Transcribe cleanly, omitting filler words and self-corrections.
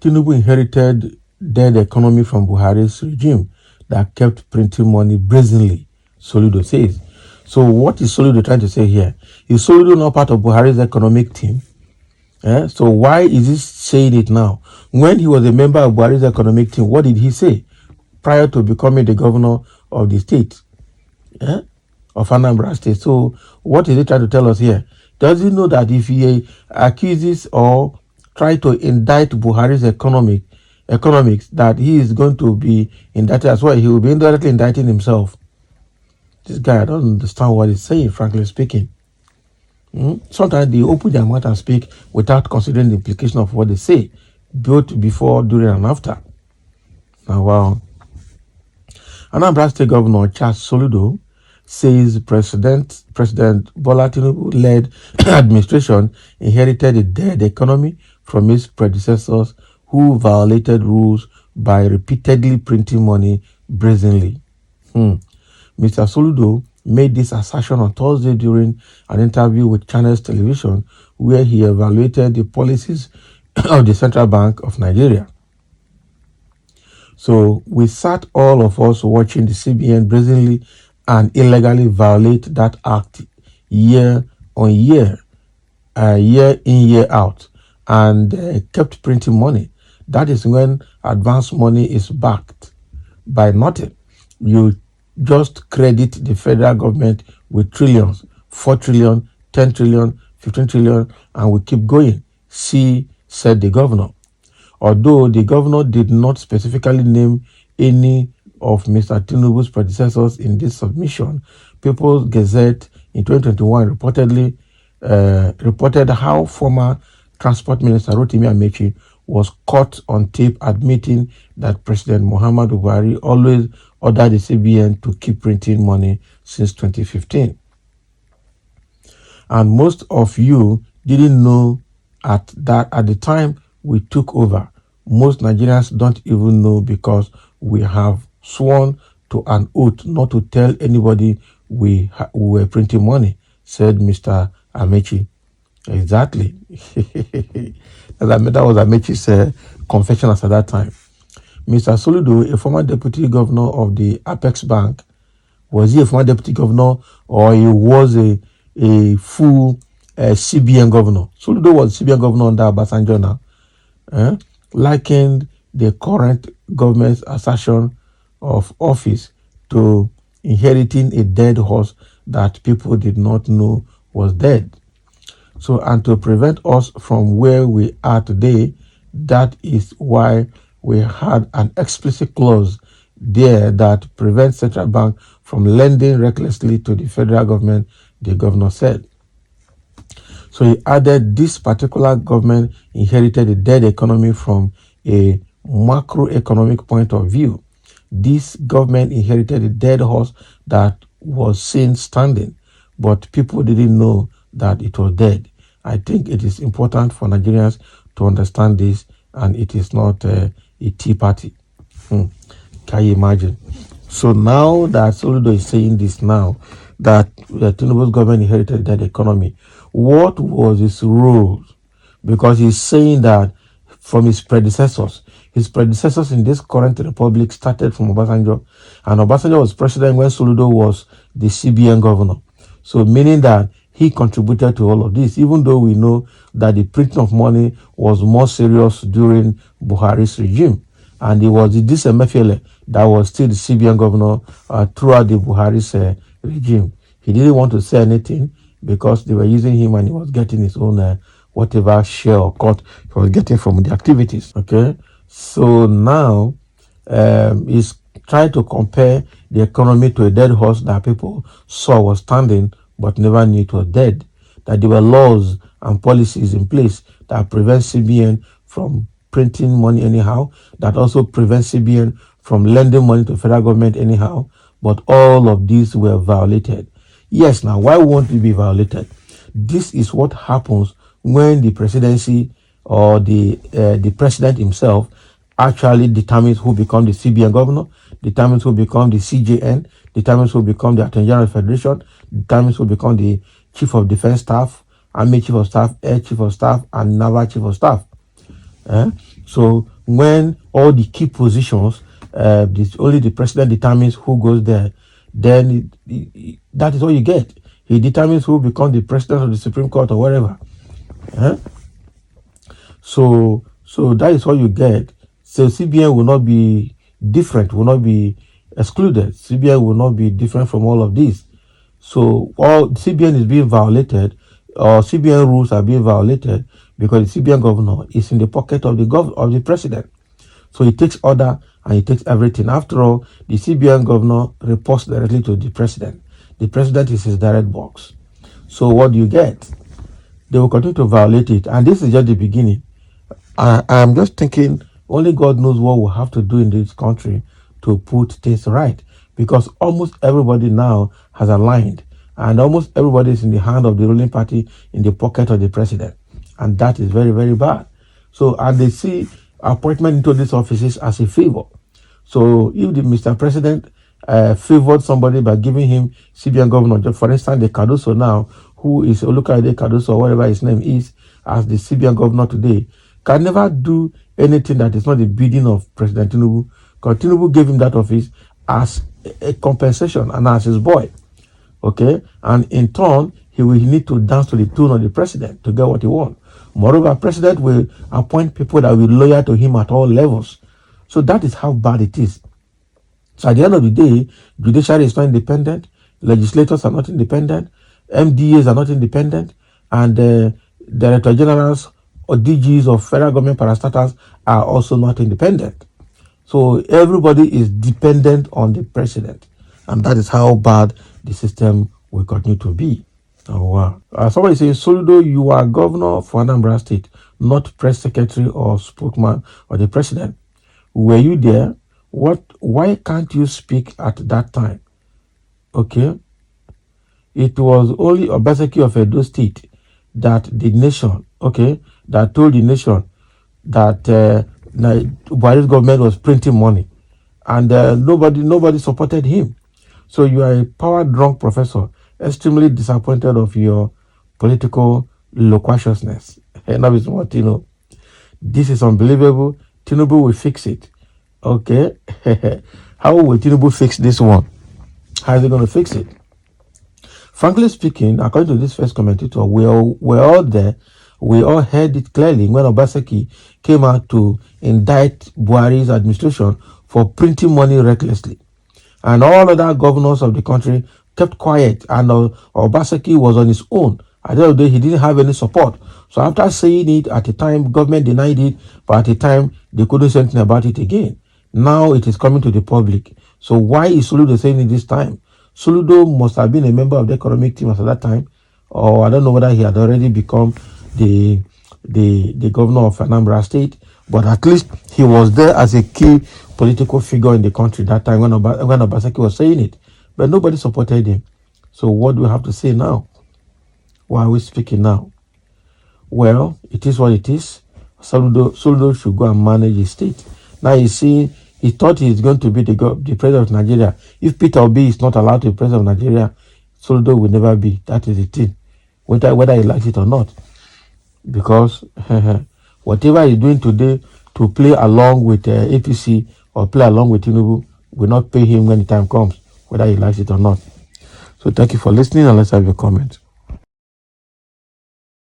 Tinubu inherited dead economy from Buhari's regime that kept printing money brazenly, Soludo says. So what is Soludo trying to say here? Is Soludo not part of Buhari's economic team? So why is he saying it now? When he was a member of Buhari's economic team, what did he say prior to becoming the governor of the state, of Anambra State? So what is he trying to tell us here? Does he know that if he accuses or try to indict Buhari's economics, that he is going to be indicted as well? He will be indirectly indicting himself. This guy, I don't understand what he's saying, frankly speaking. Sometimes they open their mouth and speak without considering the implication of what they say, both before, during, and after. Now, wow. Anambra State Governor Charles Soludo says President Bola Tinubu-led administration inherited a dead economy from his predecessors who violated rules by repeatedly printing money brazenly. Mr. Soludo made this assertion on Thursday during an interview with Channels Television, where he evaluated the policies of the Central Bank of Nigeria. So we sat, all of us, watching the CBN brazenly and illegally violate that act year on year, year in, year out, and kept printing money. That is when advance money is backed by nothing. You just credit the federal government with trillions, 4 trillion, 10 trillion, 15 trillion, and we keep going. See, said the governor. Although the governor did not specifically name any of Mr. Tinubu's predecessors in this submission, People's Gazette in 2021 reported how former Transport Minister Rotimi Amechi was caught on tape admitting that President Muhammadu Buhari always ordered the CBN to keep printing money since 2015. And most of you didn't know at the time we took over. Most Nigerians don't even know because we have sworn to an oath not to tell anybody we were printing money, said Mr. Amechi. Exactly. That was Amechi's confession at that time. Mr. Soludo, a former deputy governor of the Apex Bank, was he a former deputy governor or he was a full CBN governor? Soludo was CBN governor under Obasanjo now. Likened the current government's assertion of office to inheriting a dead horse that people did not know was dead. So, and to prevent us from where we are today, that is why we had an explicit clause there that prevents Central Bank from lending recklessly to the federal government, the governor said. So he added this particular government inherited a dead economy from a macroeconomic point of view. This government inherited a dead horse that was seen standing, but people didn't know that it was dead. I think it is important for Nigerians to understand this, and it is not a tea party. Can you imagine? So now that Soludo is saying this now, that Tinubu's government inherited that economy, what was his role? Because he's saying that from his predecessors in this current republic started from Obasanjo, and Obasanjo was president when Soludo was the CBN governor. So meaning that he contributed to all of this, even though we know that the printing of money was more serious during Buhari's regime. And it was this Emefiele that was still the CBN governor throughout the Buhari's regime. He didn't want to say anything because they were using him and he was getting his own whatever share or cut he was getting from the activities. Okay, so now he's trying to compare the economy to a dead horse that people saw was standing but never knew it was dead. That there were laws and policies in place that prevent CBN from printing money anyhow, that also prevents CBN from lending money to federal government anyhow, but all of these were violated. Yes, now why won't it be violated? This is what happens when the presidency or the president himself actually determines who becomes the CBN governor, determines who becomes the CJN, determines who becomes the Attorney General Federation, determines who becomes the Chief of Defense Staff, Army Chief of Staff, Air Chief of Staff, and Naval Chief of Staff. Eh? So when all the key positions, only the president determines who goes there, then that is all you get. He determines who becomes the president of the Supreme Court or whatever. Eh? So that is all you get. So CBN will not be different, will not be excluded. CBN will not be different from all of this. So all CBN is being violated, or CBN rules are being violated because the CBN governor is in the pocket of the president. So he takes order and he takes everything. After all, the CBN governor reports directly to the president. The president is his direct boss. So what do you get? They will continue to violate it, and this is just the beginning. I'm just thinking only God knows what we'll have to do in this country to put things right, because almost everybody now has aligned, and almost everybody is in the hand of the ruling party, in the pocket of the president, and that is very, very bad. So, and they see appointment into these offices as a favor. So if the Mr. President favored somebody by giving him CBN governor, for instance, the Cardoso now, who is Olukayode Cardoso or whatever his name is, as the CBN governor today, can never do anything that is not the bidding of President Tinubu, because Tinubu gave him that office as a compensation and as his boy. Okay? And in turn, he will need to dance to the tune of the president to get what he wants. Moreover, president will appoint people that will be loyal to him at all levels. So that is how bad it is. So at the end of the day, judiciary is not independent, legislators are not independent, MDAs are not independent, and director generals or DGs of federal government parastatals are also not independent. So everybody is dependent on the president, and that is how bad the system will continue to be. Oh wow! Somebody says, Soludo, you are governor for Anambra State, not press secretary or spokesman or the president. Were you there? Why can't you speak at that time? Okay. It was only Obaseki of Edo State that the nation, okay, that told the nation that Buhari's government was printing money, and nobody supported him. So you are a power-drunk professor, extremely disappointed of your political loquaciousness. This is unbelievable. Tinubu will fix it. Okay. How will Tinubu fix this one? How is he going to fix it? Frankly speaking, according to this first commentator, we're all there. We all heard it clearly when Obaseki came out to indict Buhari's administration for printing money recklessly. And all other governors of the country kept quiet, and Obaseki was on his own. At the end of the day, he didn't have any support. So after saying it, at the time, government denied it, but at the time, they couldn't say anything about it again. Now it is coming to the public. So why is Soludo saying it this time? Soludo must have been a member of the economic team at that time, or I don't know whether he had already become the governor of Anambra State, but at least he was there as a key political figure in the country that time when Obaseki was saying it. But nobody supported him. So what do we have to say now? Why are we speaking now? Well, it is what it is. Soludo should go and manage his state. Now you see, he thought he's going to be the president of Nigeria. If Peter Obi is not allowed to be president of Nigeria, Soludo will never be. That is the thing. Whether he likes it or not. Because whatever he's doing today to play along with APC or play along with Tinubu will not pay him when the time comes, whether he likes it or not. So thank you for listening, and let's have your comment.